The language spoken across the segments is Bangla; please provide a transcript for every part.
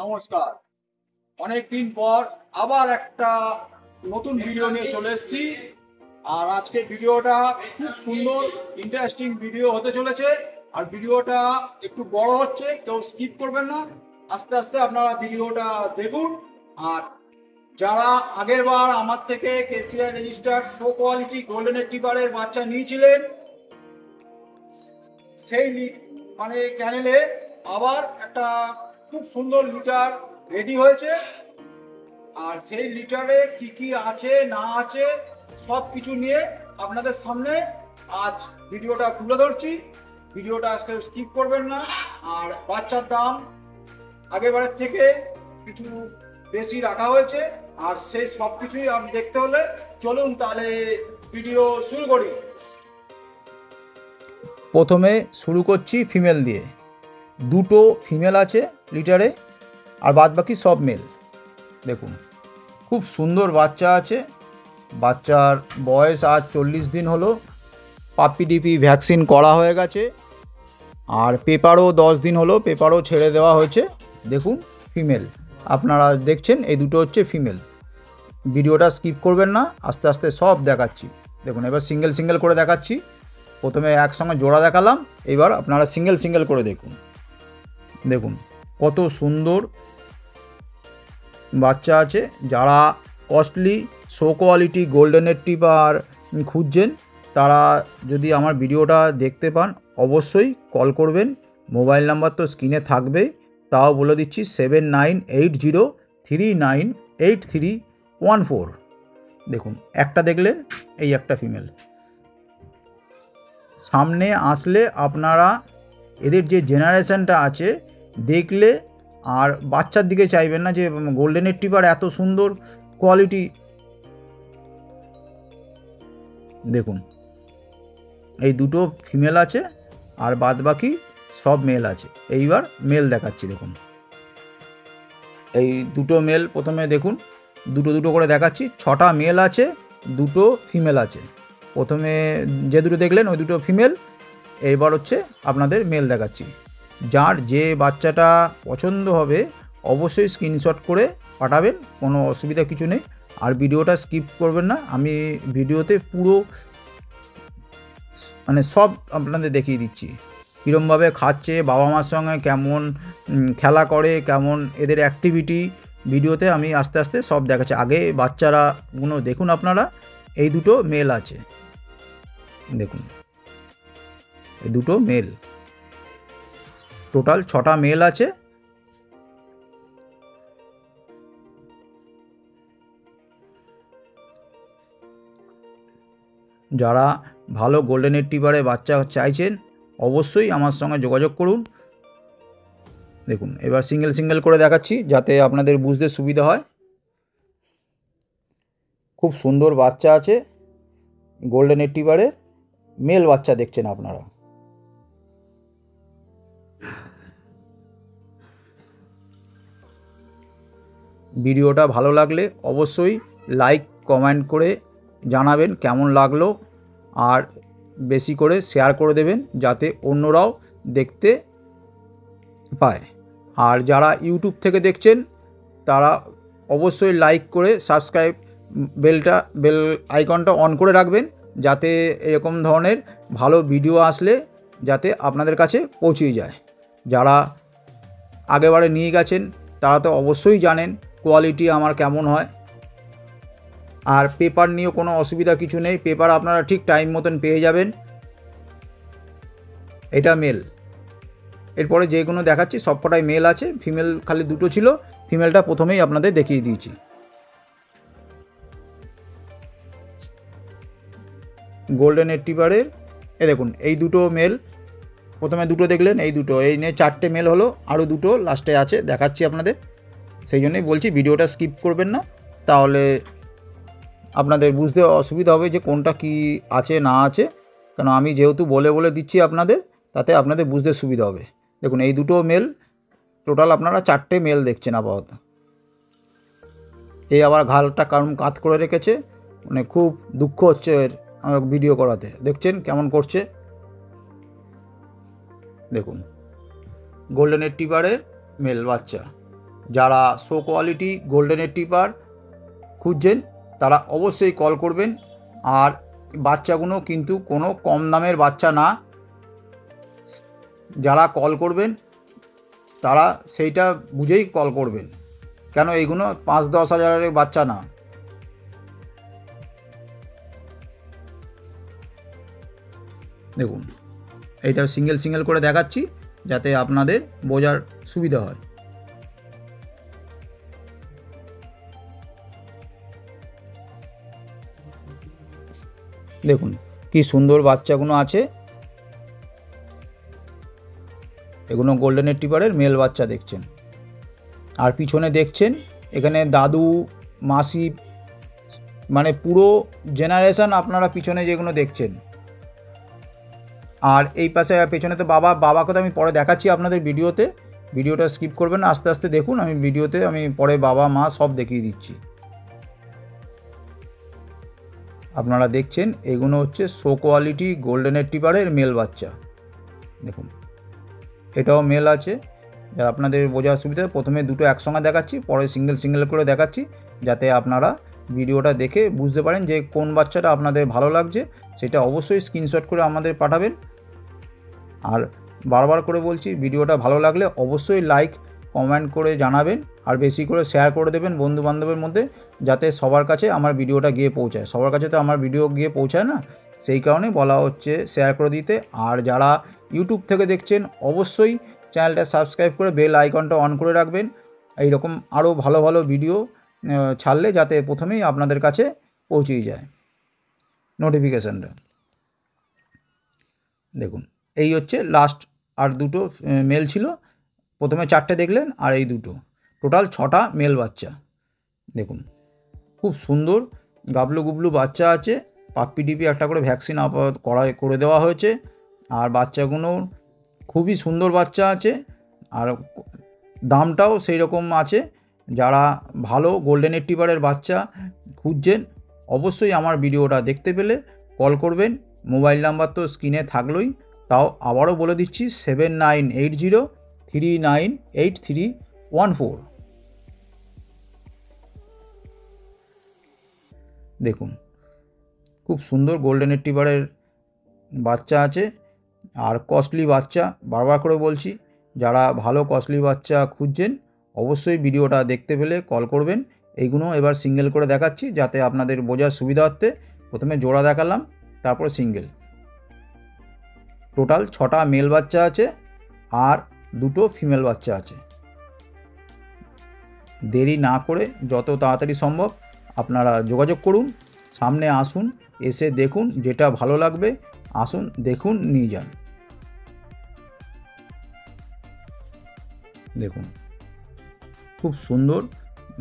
নমস্কার। অনেকদিন পর আবার একটা নতুন ভিডিও নিয়ে চলে এসেছি। আর আজকে ভিডিওটা খুব সুন্দর ইন্টারেস্টিং ভিডিও হতে চলেছে। আর ভিডিওটা একটু বড় হচ্ছে, কেউ স্কিপ করবেন না, আস্তে আস্তে আপনারা ভিডিওটা দেখুন। আর যারা আগের বার আমার থেকে কেসিআই রেজিস্টার্ড শো কোয়ালিটি গোল্ডেন রিট্রিভারের বাচ্চা নিয়েছিলেন, সেই চ্যানেলে আবার একটা খুব সুন্দর লিটার রেডি হয়েছে। আর সেই লিটারে কি কি আছে না আছে সব কিছু নিয়ে আপনাদের সামনে আজ ভিডিওটা তুলে ধরছি। ভিডিওটা আজকে স্কিপ করবেন না। আর বাচ্চার দাম আগেরবারের থেকে কিছু বেশি রাখা হয়েছে। আর সেই সব কিছুই আপনি দেখতে হলে চলুন তাহলে ভিডিও শুরু করি। প্রথমে শুরু করছি ফিমেল দিয়ে। দুটো ফিমেল আছে লিটারে, আর বাদ বাকি সব মেল। দেখুন খুব সুন্দর বাচ্চা আছে। বাচ্চার বয়স আজ 40 দিন হলো। পাপ্পি ডিপি ভ্যাকসিন করা হয়ে গেছে। আর পেপারও 10 দিন হলো, পেপারও ছেড়ে দেওয়া হয়েছে। দেখুন ফিমেল, আপনারা দেখছেন এই দুটো হচ্ছে ফিমেল। ভিডিওটা স্কিপ করবেন না, আস্তে আস্তে সব দেখাচ্ছি। দেখুন এবার সিঙ্গেল সিঙ্গেল করে দেখাচ্ছি। প্রথমে একসঙ্গে জোড়া দেখালাম, এবার আপনারা সিঙ্গেল সিঙ্গেল করে দেখুন। দেখুন কত সুন্দর বাচ্চা আছে। যারা costly show quality golden retriever খুঁজছেন, তারা যদি আমার ভিডিওটা দেখতে পান অবশ্যই কল করবেন। মোবাইল নাম্বার তো স্ক্রিনে থাকবেই, তাও বলে দিচ্ছি 7980398314। দেখুন একটা দেখলেন, এই একটা ফিমেল। সামনে আসলে আপনারা এদের যে জেনারেশনটা আছে দেখলে আর বাচ্চার দিকে চাইবেন না যে গোল্ডেন রিট্রিভার এত সুন্দর কোয়ালিটি। দেখুন এই দুটো ফিমেল আছে আর বাদ বাকি সব মেল আছে। এইবার মেল দেখাচ্ছি। দেখুন এই দুটো মেল প্রথমে দেখুন, দুটো দুটো করে দেখাচ্ছি। 6টা মেল আছে, দুটো ফিমেল আছে। প্রথমে যে দুটো দেখলেন ওই দুটো ফিমেল। এবার হচ্ছে আপনাদের মেল দেখাচ্ছি। যার যে বাচ্চাটা পছন্দ হবে অবশ্যই স্ক্রিনশট করে পাঠাবেন, কোনো অসুবিধা কিছু নেই। আর ভিডিওটা স্কিপ করবেন না, আমি ভিডিওতে পুরো সব আপনাদের দেখিয়ে দিচ্ছি। কীরমভাবে খাচ্ছে, বাবা মার সঙ্গে কেমন খেলা করে, কেমন এদের অ্যাক্টিভিটি, ভিডিওতে আমি আস্তে আস্তে সব দেখাচ্ছি। আগে বাচ্চারাগুলো দেখুন আপনারা। এই দুটো মেল আছে, দেখুন এই দুটো মেল। টোটাল 6টা মেল আছে। যারা ভালো গোল্ডেন রিট্রিভারে বাচ্চা চাইছেন অবশ্যই আমার সঙ্গে যোগাযোগ করুন। দেখুন এবার সিঙ্গেল সিঙ্গেল করে দেখাচ্ছি যাতে আপনাদের বুঝতে সুবিধা হয়। খুব সুন্দর বাচ্চা আছে গোল্ডেন রিট্রিভারের, মেল বাচ্চা দেখছেন আপনারা। ভিডিওটা ভালো লাগলে অবশ্যই লাইক কমেন্ট করে জানাবেন কেমন লাগলো, আর বেশি করে শেয়ার করে দেবেন যাতে অন্যরাও দেখতে পায়। আর যারা ইউটিউব থেকে দেখছেন তারা অবশ্যই লাইক করে সাবস্ক্রাইব বেল আইকনটা অন করে রাখবেন, যাতে এরকম ধরনের ভালো ভিডিও আসলে যাতে আপনাদের কাছে পৌঁছে যায়। যারা আগেবারে নিয়ে গেছেন তারা তো অবশ্যই জানেন কোয়ালিটি আমার কেমন হয়। আর পেপার নিয়েও কোনো অসুবিধা কিছু নেই, পেপার আপনারা ঠিক টাইম মতন পেয়ে যাবেন। এটা মেল। এরপরে যেগুলো দেখাচ্ছি সবকটাই মেল আছে, ফিমেল খালি দুটো ছিল। ফিমেলটা প্রথমেই আপনাদের দেখিয়ে দিয়েছি। গোল্ডেন রিট্রিভারের এ দেখুন এই দুটো মেল। প্রথমে দুটো দেখলেন, এই দুটো, এই নিয়ে 4টে মেল হলো, আরও দুটো লাস্টে আছে দেখাচ্ছি আপনাদের। সেই জন্যই বলছি ভিডিওটা স্কিপ করবেন না, তাহলে আপনাদের বুঝতে অসুবিধা হবে যে কোনটা কি আছে না আছে। কেন আমি যেহেতু বলে বলে দিচ্ছি আপনাদের, তাতে আপনাদের বুঝতে সুবিধা হবে। দেখুন এই দুটো মেল। টোটাল আপনারা 4টে মেল দেখছেন আপাতত। এই আবার ঘালটা কারণ কাত করে রেখেছে, খুব দুঃখ হচ্ছে ভিডিও করাতে। দেখছেন কেমন করছে। দেখুন গোল্ডেন রিট্রিভারের মেল বাচ্চা। যারা শো কোয়ালিটি গোল্ডেনের টিপার খুঁজছেন তারা অবশ্যই কল করবেন। আর বাচ্চাগুলো কিন্তু কোনো কম দামের বাচ্চা না। যারা কল করবেন তারা সেইটা বুঝেই কল করবেন, কেন এইগুলো 5-10 হাজারের বাচ্চা না। দেখুন, এইটা সিঙ্গেল সিঙ্গেল করে দেখাচ্ছি যাতে আপনাদের বোঝার সুবিধা হয়। দেখুন কি সুন্দর বাচ্চাগুলো আছে। এগুলো গোল্ডেনের টিপারের মেল বাচ্চা দেখছেন। আর পিছনে দেখছেন এখানে দাদু মাসি মানে পুরো জেনারেশন আপনারা পিছনে যেগুলো দেখছেন। আর এই পাশে পেছনে তো বাবাকে তো আমি পরে দেখাচ্ছি আপনাদের ভিডিওতে। ভিডিওটা স্কিপ করবেন না, আস্তে আস্তে দেখুন। আমি ভিডিওতে আমি পরে বাবা মা সব দেখিয়ে দিচ্ছি। আপনারা দেখছেন এগুলো হচ্ছে শো কোয়ালিটি গোল্ডেনের টিপারের মেল বাচ্চা। দেখুন এটাও মেল আছে। আপনাদের বোঝার সুবিধা প্রথমে দুটো একসঙ্গে দেখাচ্ছি, পরে সিঙ্গেল সিঙ্গেল করে দেখাচ্ছি যাতে আপনারা ভিডিওটা দেখে বুঝতে পারেন যে কোন বাচ্চাটা আপনাদের ভালো লাগছে। সেটা অবশ্যই স্ক্রিনশট করে আমাদের পাঠাবেন। আর বারবার করে বলছি, ভিডিওটা ভালো লাগলে অবশ্যই লাইক কমেন্ট করে জানাবেন, আর বেশি করে শেয়ার করে দেবেন বন্ধু বান্ধবের মধ্যে, যাতে সবার কাছে আমার ভিডিওটা গিয়ে পৌঁছায়। সবার কাছে তো আমার ভিডিও গিয়ে পৌঁছায় না, সেই কারণে বলা হচ্ছে শেয়ার করে দিতে। আর যারা ইউটিউব থেকে দেখছেন অবশ্যই চ্যানেলটা সাবস্ক্রাইব করে বেল আইকনটা অন করে রাখবেন, এইরকম আরও ভালো ভালো ভিডিও ছাড়লে যাতে প্রথমেই আপনাদের কাছে পৌঁছেই যায় নোটিফিকেশানটা। দেখুন এই হচ্ছে লাস্ট, আর দুটো মেল ছিল। প্রথমে 4টে দেখলেন আর এই দুটো, টোটাল 6টা মেল বাচ্চা। দেখুন খুব সুন্দর গাবলু গুবলু বাচ্চা আছে। পাপ্পি ডিপি একটা করে ভ্যাকসিন করে দেওয়া হয়েছে। আর বাচ্চাগুলো খুবই সুন্দর বাচ্চা আছে, আর দামটাও সেই রকম আছে। যারা ভালো গোল্ডেনের টিপারের বাচ্চা খুঁজছেন অবশ্যই আমার ভিডিওটা দেখতে পেলে কল করবেন। মোবাইল নাম্বার তো স্ক্রিনে থাকলোই, তাও আবারও বলে দিচ্ছি 7980398314। দেখুন খুব সুন্দর গোল্ডেনের টিপারের বাচ্চা আছে, আর কস্টলি বাচ্চা। বারবার করে বলছি, যারা ভালো কস্টলি বাচ্চা খুঁজছেন অবশ্যই ভিডিওটা দেখতে পেলে কল করবেন। এইগুলো এবার সিঙ্গেল করে দেখাচ্ছি যাতে আপনাদের বোঝার সুবিধার্থে। প্রথমে জোড়া দেখালাম, তারপর সিঙ্গেল। টোটাল 6টা মেল বাচ্চা আছে আর দুটো ফিমেল বাচ্চা আছে। দেরি না করে যত তাড়াতাড়ি সম্ভব আপনারা যোগাযোগ করুন, সামনে আসুন, এসে দেখুন, যেটা ভালো লাগবে আসুন দেখুন নিয়ে যান। দেখুন খুব সুন্দর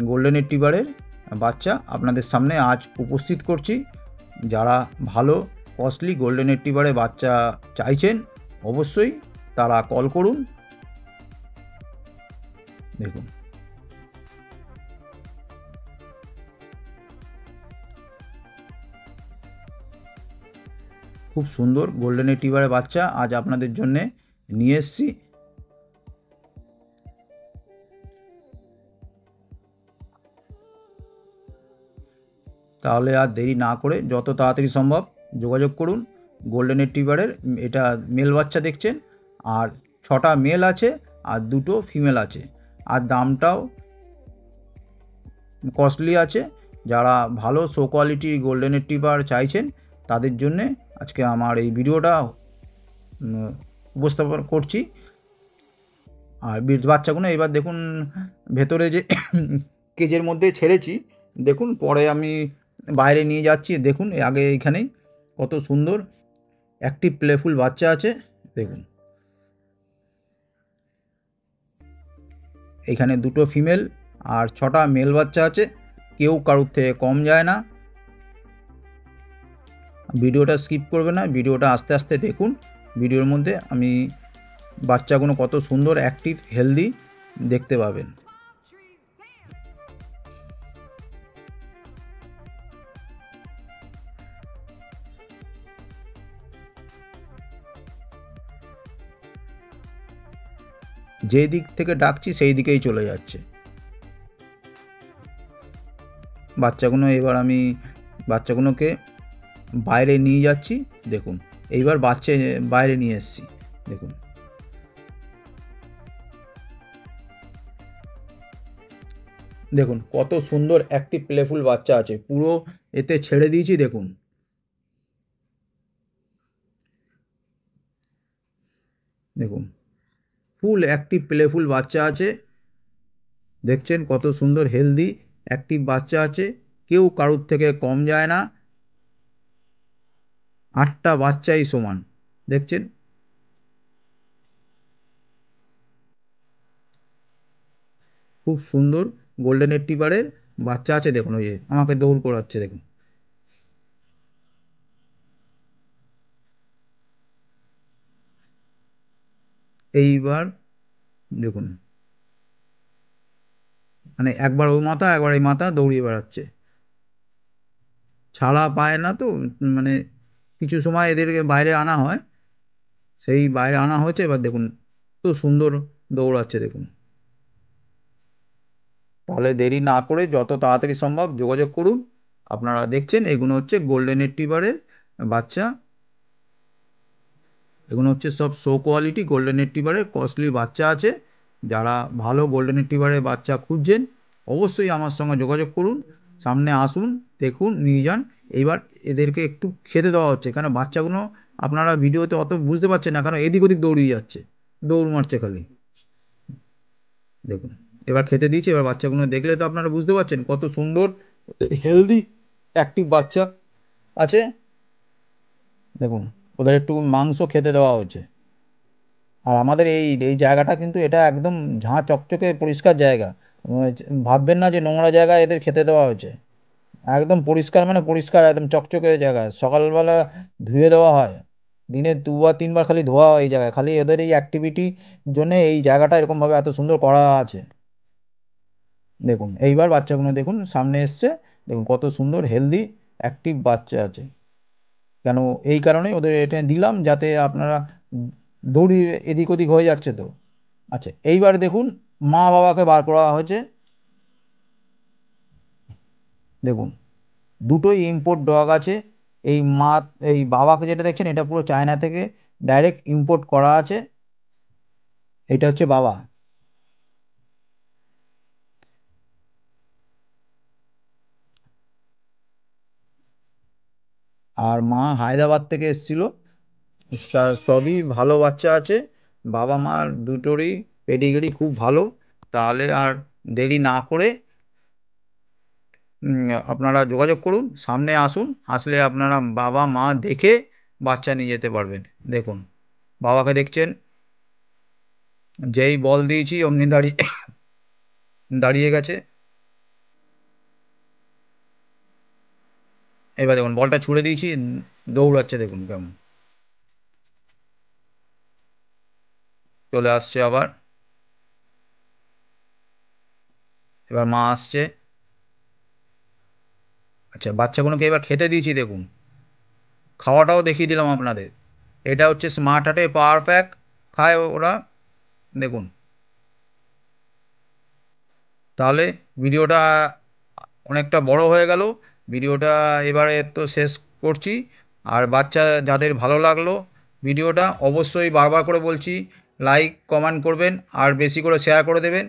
গোল্ডেনের টিপারের বাচ্চা আপনাদের সামনে আজ উপস্থিত করছি। যারা ভালো কস্টলি গোল্ডেনের টিপারে বাচ্চা চাইছেন অবশ্যই তারা কল করুন। দেখুন খুব সুন্দর গোল্ডেনের টিপারে বাচ্চা আজ আপনাদের জন্য নিয়ে এসেছি। তাহলে আর দেরি না করে যত তাড়াতাড়ি সম্ভব যোগাযোগ করুন। গোল্ডেনের টিপারের এটা মেল বাচ্চা দেখছেন, আর 6টা মেল আছে আর দুটো ফিমেল আছে, আর দামটাও কস্টলি আছে। যারা ভালো শো কোয়ালিটি গোল্ডেনের টিপার চাইছেন তাদের জন্যে আজকে আমার এই ভিডিওটা উপস্থাপন করছি। আর বাচ্চাগুলো এবার দেখুন ভেতরে যে কেজের মধ্যে ছেড়েছি, দেখুন পরে আমি বাইরে নিয়ে যাচ্ছি। দেখুন আগে এইখানেই কত সুন্দর অ্যাক্টিভ প্লেফুল বাচ্চা আছে। দেখুন এখানে দুটো ফিমেল আর 6টা মেল বাচ্চা আছে, কেউ কারুর থেকে কম যায় না। ভিডিওটা স্কিপ করবে না, ভিডিওটা আস্তে আস্তে দেখুন। ভিডিওর মধ্যে আমি বাচ্চাগুলো কত সুন্দর অ্যাক্টিভ হেলদি দেখতে পাবেন। যে দিক থেকে ডাকছি সেই দিকেই চলে যাচ্ছে। বাচ্চাগুলো এবার আমি বাচ্চাগুলোকে বাইরে নিয়ে যাচ্ছি। দেখুন এইবার বাইরে নিয়ে এসেছি। দেখুন দেখুন কত সুন্দর একটি প্লেফুল বাচ্চা আছে, পুরো এতে ছেড়ে দিয়েছি। দেখুন দেখুন ফুল অ্যাক্টিভ প্লেফুল বাচ্চা আছে, দেখছেন কত সুন্দর হেলদি অ্যাক্টিভ বাচ্চা আছে, কেউ কারুর থেকে কম যায় না, 8টা বাচ্চাই সমান। দেখছেন খুব সুন্দর গোল্ডেন রিট্রিভারের বাচ্চা আছে। দেখুন ওই যে আমাকে দৌড় করাচ্ছে। দেখুন এইবার দেখুন মানে একবার ওই মাথা একবার এই মাথা দৌড়িয়ে বেড়াচ্ছে, ছাড়া পায় না তো। মানে কিছু সময় এদেরকে বাইরে আনা হয়, সেই বাইরে আনা হয়েছে। এবার দেখুন তো সুন্দর দৌড়াচ্ছে। দেখুন তাহলে দেরি না করে যত তাড়াতাড়ি সম্ভব যোগাযোগ করুন। আপনারা দেখছেন এগুলো হচ্ছে গোল্ডেন রিট্রিভারের বাচ্চা, এগুলো হচ্ছে সব শো কোয়ালিটি গোল্ডেন রিট্রিভারের কস্টলি বাচ্চা আছে। যারা ভালো গোল্ডেন রিট্রিভারের বাচ্চা খুঁজছেন অবশ্যই আমার সঙ্গে যোগাযোগ করুন, সামনে আসুন, দেখুন, নিয়ে যান। এইবার এদেরকে একটু খেতে দেওয়া হচ্ছে, কেন বাচ্চাগুলো আপনারা ভিডিওতে অত বুঝতে পারছেন না, কারণ এদিক ওদিক দৌড়িয়ে যাচ্ছে, দৌড় মারছে খালি। দেখুন এবার খেতে দিয়েছি, এবার বাচ্চাগুলো দেখলে তো আপনারা বুঝতে পারছেন কত সুন্দর হেলদি অ্যাক্টিভ বাচ্চা আছে। দেখুন ওদের একটু মাংস খেতে দেওয়া হচ্ছে। আর আমাদের এই এই জায়গাটা কিন্তু এটা একদম ঝাঁ চকচকে পরিষ্কার জায়গা, ভাববেন না যে নোংরা জায়গায় এদের খেতে দেওয়া হয়েছে। একদম পরিষ্কার মানে পরিষ্কার, একদম চকচকে জায়গা। সকালবেলা ধুয়ে দেওয়া হয়, দিনে 2 বা 3 বার খালি ধোয়া হয় এই জায়গায়, খালি এদের এই অ্যাক্টিভিটির জন্য এই জায়গাটা এরকমভাবে এত সুন্দর করা আছে। দেখুন এইবার বাচ্চাগুলো দেখুন সামনে এসছে, দেখুন কত সুন্দর হেলদি অ্যাক্টিভ বাচ্চা আছে। কেন এই কারণেই ওদের এটা দিলাম, যাতে আপনারা দৌড়ি এদিক ওদিক হয়ে যাচ্ছে তো। আচ্ছা এইবার দেখুন মা বাবাকে বার করা হয়েছে। দেখুন দুটোই ইম্পোর্ট ডগ আছে। এই মা এই বাবাকে যেটা দেখছেন এটা পুরো চায়না থেকে ডাইরেক্ট ইম্পোর্ট করা আছে। এটা হচ্ছে বাবা। আর মা হায়দ্রাবাদ থেকে এসেছিল। সবই ভালো বাচ্চা আছে, বাবা মার দুটোরই পেডিগ্রি খুব ভালো। তাহলে আর দেরি না করে আপনারা যোগাযোগ করুন, সামনে আসুন, আসলে আপনারা বাবা মা দেখে বাচ্চা নিয়ে যেতে পারবেন। দেখুন বাবাকে দেখছেন, যেই বল দিয়েছি অমনি দাঁড়িয়ে গেছে। এবার দেখুন বলটা ছুড়ে দিয়েছি, দৌড়াচ্ছে। দেখুন কেমন চলে আসছে আবার। এবার মা আসছে। আচ্ছা বাচ্চাগুলোকে এবার খেতে দিয়েছি। দেখুন খাওয়াটাও দেখিয়ে দিলাম আপনাদের। এটা হচ্ছে স্মার্ট হার্টে পাওয়ার প্যাক খায় ওরা। দেখুন তাহলে ভিডিওটা অনেকটা বড় হয়ে গেল, ভিডিওটা এবারে তো শেষ করছি। আর বাচ্চা যাদের ভালো লাগলো ভিডিওটা অবশ্যই বারবার করে বলছি লাইক কমেন্ট করবেন আর বেশি করে শেয়ার করে দেবেন।